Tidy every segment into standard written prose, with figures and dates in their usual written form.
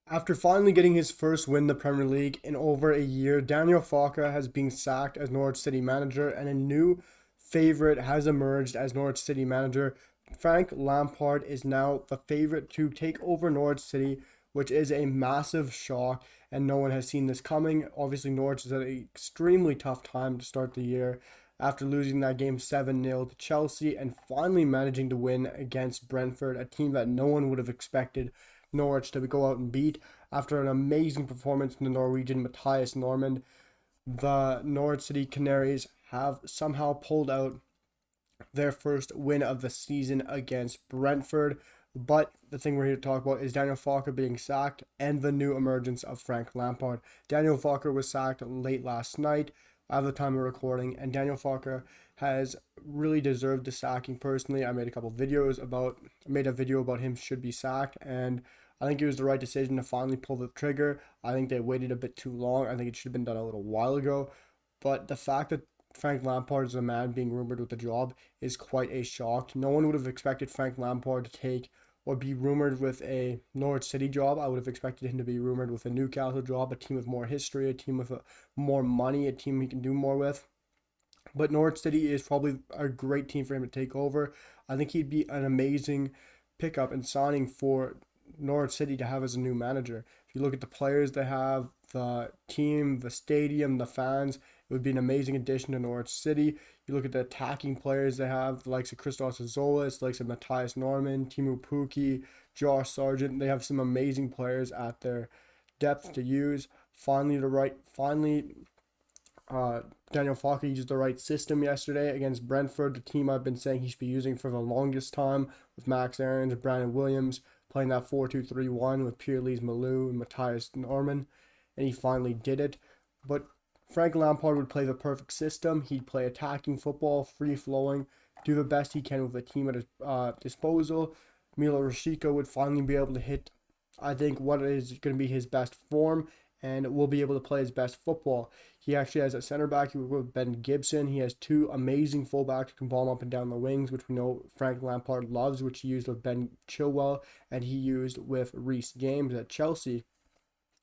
After finally getting his first win in the Premier League in over a year, Daniel Farke has been sacked as Norwich City manager, and a new favorite has emerged as Norwich City manager. Frank Lampard is now the favorite to take over Norwich City, which is a massive shock, and no one has seen this coming. Obviously, Norwich is at an extremely tough time to start the year after losing that game 7-0 to Chelsea and finally managing to win against Brentford, a team that no one would have expected Norwich to go out and beat. After an amazing performance from the Norwegian Matthias Norman, the Norwich City Canaries have somehow pulled out their first win of the season against Brentford. But the thing we're here to talk about is Daniel Farke being sacked and the new emergence of Frank Lampard. Daniel Farke was sacked late last night at the time of recording, and Daniel Farke has really deserved the sacking personally. I made a video about him should be sacked, and I think it was the right decision to finally pull the trigger. I think they waited a bit too long. I think it should have been done a little while ago. But the fact that Frank Lampard is a man being rumored with the job is quite a shock. No one would have expected Frank Lampard to take or be rumored with a Norwich City job. I would have expected him to be rumored with a Newcastle job, a team with more history, a team with more money, a team he can do more with. But Norwich City is probably a great team for him to take over. I think he'd be an amazing pickup and signing for Norwich City to have as a new manager. If you look at the players they have, the team, the stadium, the fans, it would be an amazing addition to Norwich City. You look at the attacking players they have, the likes of Christos Azolis, the likes of Matthias Norman, Timu Puki, Josh Sargent. They have some amazing players at their depth to use. Daniel Farke used the right system yesterday against Brentford, the team I've been saying he should be using for the longest time, with Max Aarons, Brandon Williams, playing that 4-2-3-1 with Pierre-Lise Malou and Matthias Norman, and he finally did it. But Frank Lampard would play the perfect system. He'd play attacking football, free-flowing, do the best he can with the team at his disposal. Milo Rashica would finally be able to hit, I think, what is going to be his best form, and will be able to play his best football. He actually has a center back with Ben Gibson. He has two amazing fullbacks who can ball him up and down the wings, which we know Frank Lampard loves, which he used with Ben Chilwell and he used with Reece James at Chelsea.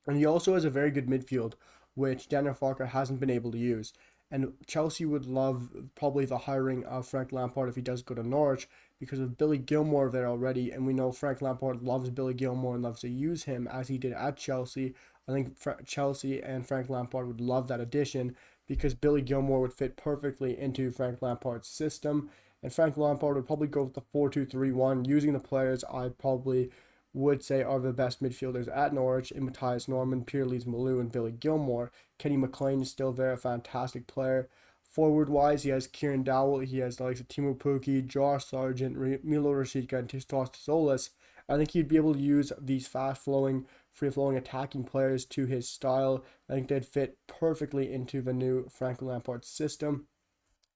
And he also has a very good midfield, which Daniel Farke hasn't been able to use. And Chelsea would love probably the hiring of Frank Lampard if he does go to Norwich, because of Billy Gilmour there already, and we know Frank Lampard loves Billy Gilmour and loves to use him as he did at Chelsea. I think Chelsea and Frank Lampard would love that addition because Billy Gilmour would fit perfectly into Frank Lampard's system, and Frank Lampard would probably go with the 4-2-3-1, using the players I probably would say are the best midfielders at Norwich in Matthias Norman, Pierre-Lise Malou, and Billy Gilmour. Kenny McLean is still there, a fantastic player. Forward-wise, he has Kieran Dowell, he has the likes of Timu Puki, Josh Sargent, Milo Rashica, and Christos Zolis. I think he'd be able to use these fast-flowing, free-flowing attacking players to his style. I think they'd fit perfectly into the new Frank Lampard system.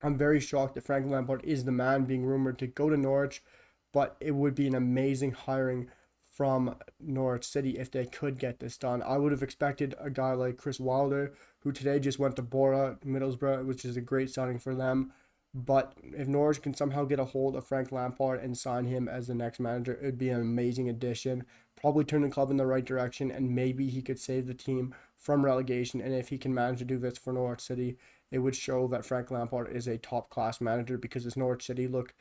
I'm very shocked that Frank Lampard is the man being rumored to go to Norwich, but it would be an amazing hiring from Norwich City if they could get this done. I would have expected a guy like Chris Wilder, who today just went to Bora, Middlesbrough, which is a great signing for them. But if Norwich can somehow get a hold of Frank Lampard and sign him as the next manager, it would be an amazing addition. Probably turn the club in the right direction, and maybe he could save the team from relegation. And if he can manage to do this for Norwich City, it would show that Frank Lampard is a top-class manager, because this Norwich City look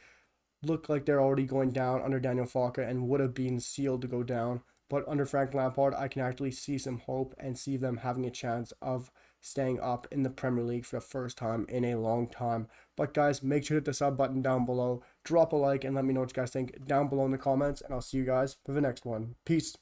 like they're already going down under Daniel Farke and would have been sealed to go down. But under Frank Lampard, I can actually see some hope and see them having a chance of staying up in the Premier League for the first time in a long time. But guys, make sure to hit the sub button down below, drop a like, and let me know what you guys think down below in the comments, and I'll see you guys for the next one. Peace.